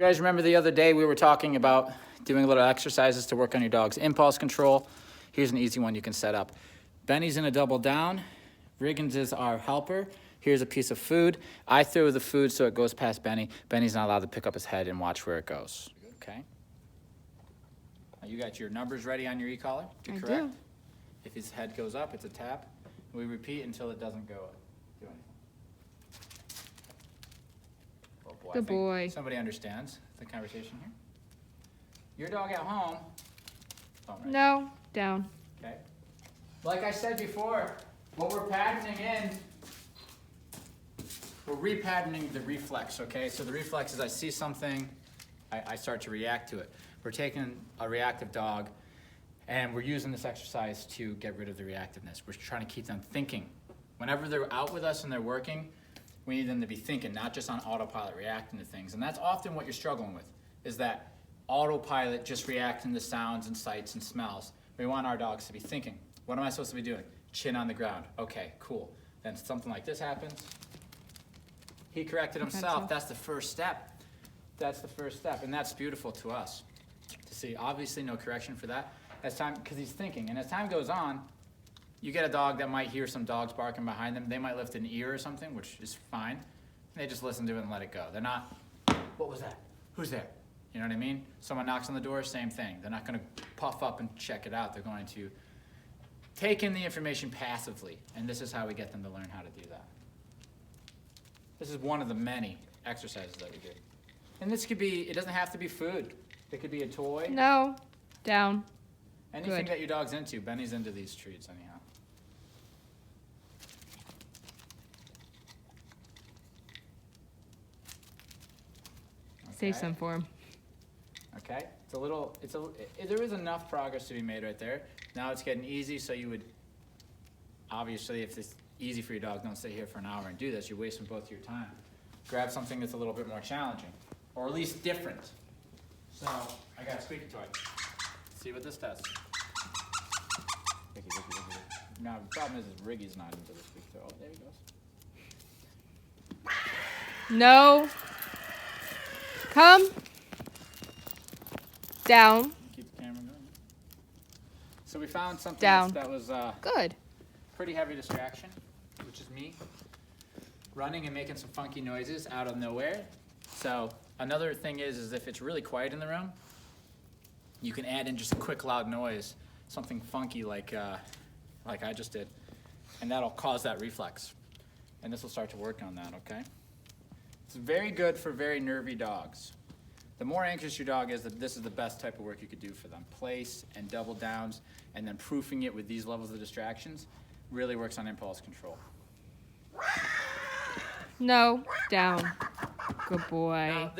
You guys remember the other day we were talking about doing little exercises to work on your dog's impulse control? Here's an easy one you can set up. Benny's in a double down. Riggins is our helper. Here's a piece of food. I throw the food so it goes past Benny. Benny's not allowed to pick up his head and watch where it goes. Okay? Now you got your numbers ready on your e-collar? I Correct? do. If his head goes up, it's a tap. We repeat until it doesn't go up. Do anything. Oh boy, Good boy. Somebody understands the conversation here. Your dog at home. Oh, right. No, down. Okay. Like I said before, what we're patterning in, we're repatterning the reflex, okay? So the reflex is I see something, I start to react to it. We're taking a reactive dog and we're using this exercise to get rid of the reactiveness. We're trying to keep them thinking. Whenever they're out with us and they're working, we need them to be thinking, not just on autopilot reacting to things. And that's often what you're struggling with, is that autopilot just reacting to sounds and sights and smells. We want our dogs to be thinking. What am I supposed to be doing? Chin on the ground. Okay, cool. Then something like this happens. He corrected himself. That's the first step. That's the first step. And that's beautiful to us to see. Obviously no correction for that. As time, because he's thinking. And as time goes on, you get a dog that might hear some dogs barking behind them. They might lift an ear or something, which is fine. They just listen to it and let it go. They're not, what was that? Who's there? You know what I mean? Someone knocks on the door, same thing. They're not going to puff up and check it out. They're going to take in the information passively. And this is how we get them to learn how to do that. This is one of the many exercises that we do. And this could be, it doesn't have to be food. It could be a toy. No, down. Anything Good. that your dog's into. Benny's into these treats anyhow. Save Okay. some for him. Okay, there is enough progress to be made right there. Now it's getting easy, so you would, obviously, if it's easy for your dog, don't stay here for an hour and do this. You're wasting both your time. Grab something that's a little bit more challenging, or at least different. So, I got a squeaky toy. See what this does. Now, the problem is Riggy's not into the squeaky toy. Oh, there he goes. No. Come. Down. Keep the camera going. So we found something Down. that was Good. pretty heavy distraction, which is me running and making some funky noises out of nowhere. So another thing is if it's really quiet in the room, you can add in just a quick loud noise, something funky like I just did, and that'll cause that reflex. And this will start to work on that, okay? It's very good for very nervy dogs. The more anxious your dog is, this is the best type of work you could do for them. Place and double downs, and then proofing it with these levels of distractions really works on impulse control. No, down. Good boy.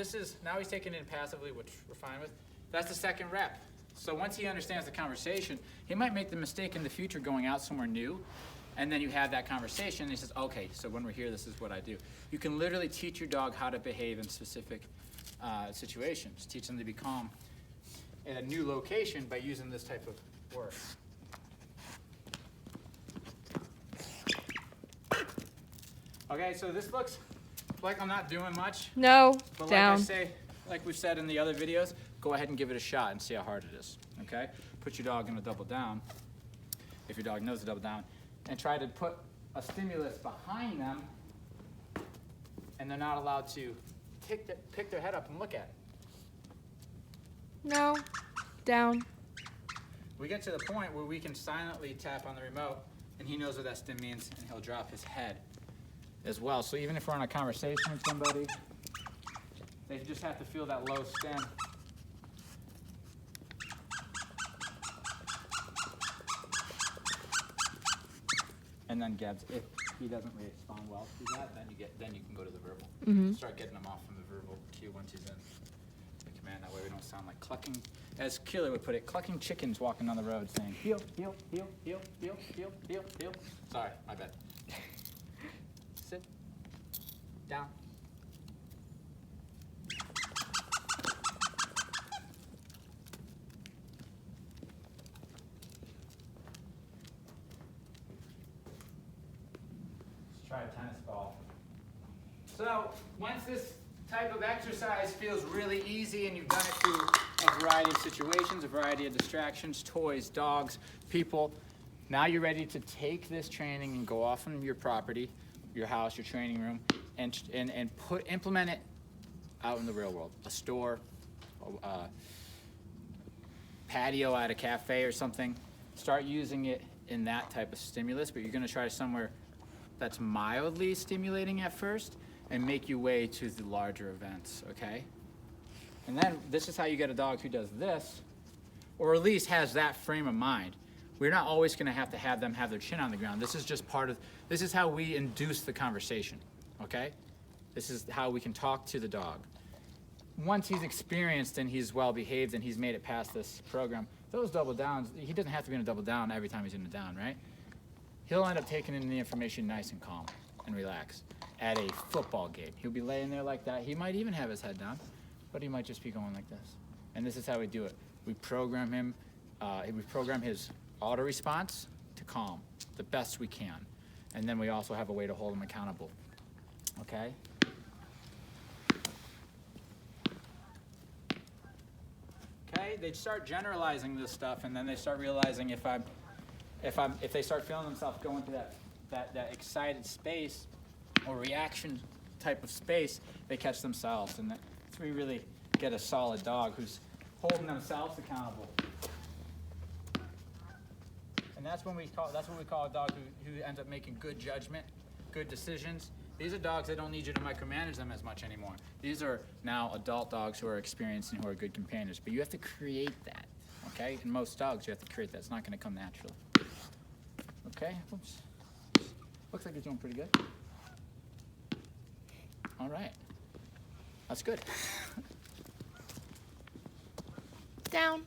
Now he's taking it in passively, which we're fine with. That's the second rep. So once he understands the conversation, he might make the mistake in the future going out somewhere new, and then you have that conversation, and he says, okay, so when we're here, this is what I do. You can literally teach your dog how to behave in specific situations. Teach them to be calm in a new location by using this type of work. Okay, so this looks like I'm not doing much. No, But down. like I say, like we've said in the other videos, go ahead and give it a shot and see how hard it is, okay? Put your dog in a double down, if your dog knows to double down, and try to put a stimulus behind them, and they're not allowed to pick their head up and look at it. No, down. We get to the point where we can silently tap on the remote, and he knows what that stim means, and he'll drop his head as well. So even if we're in a conversation with somebody, they just have to feel that low stim. And then Gebs, if he doesn't respond well to that, then you can go to the verbal. Start getting him off from the verbal cue once he's in the command. That way we don't sound like clucking, as Keeler would put it, clucking chickens walking down the road saying, heel, heel, heel, heel, heel, heel, heel, heel. Sorry, my bad. Sit. Down. Let's try a tennis ball. So once this type of exercise feels really easy and you've done it through a variety of situations, a variety of distractions, toys, dogs, people. Now you're ready to take this training and go off on your property, your house, your training room, and implement it out in the real world. A store, a patio at a cafe or something. Start using it in that type of stimulus, but you're gonna try somewhere that's mildly stimulating at first and make your way to the larger events, okay? And then this is how you get a dog who does this, or at least has that frame of mind. We're not always gonna have them have their chin on the ground. This is just this is how we induce the conversation, okay? This is how we can talk to the dog. Once he's experienced and he's well behaved and he's made it past this program, those double downs, he doesn't have to be in a double down every time he's in a down, right? He'll end up taking in the information nice and calm and relaxed. At a football game, he'll be laying there like that. He might even have his head down, but he might just be going like this. And this is how we do it. We program him, we program his auto response to calm the best we can. And then we also have a way to hold him accountable, okay? Okay, they start generalizing this stuff, and then they start realizing if they start feeling themselves going to that excited space or reaction type of space, they catch themselves, and that's where we really get a solid dog who's holding themselves accountable. And that's what we call a dog who ends up making good judgment, good decisions. These are dogs that don't need you to micromanage them as much anymore. These are now adult dogs who are experienced and who are good companions. But you have to create that, okay? In most dogs, you have to create that. It's not going to come naturally. Okay? Oops. Looks like you're doing pretty good. All right. That's good. Down.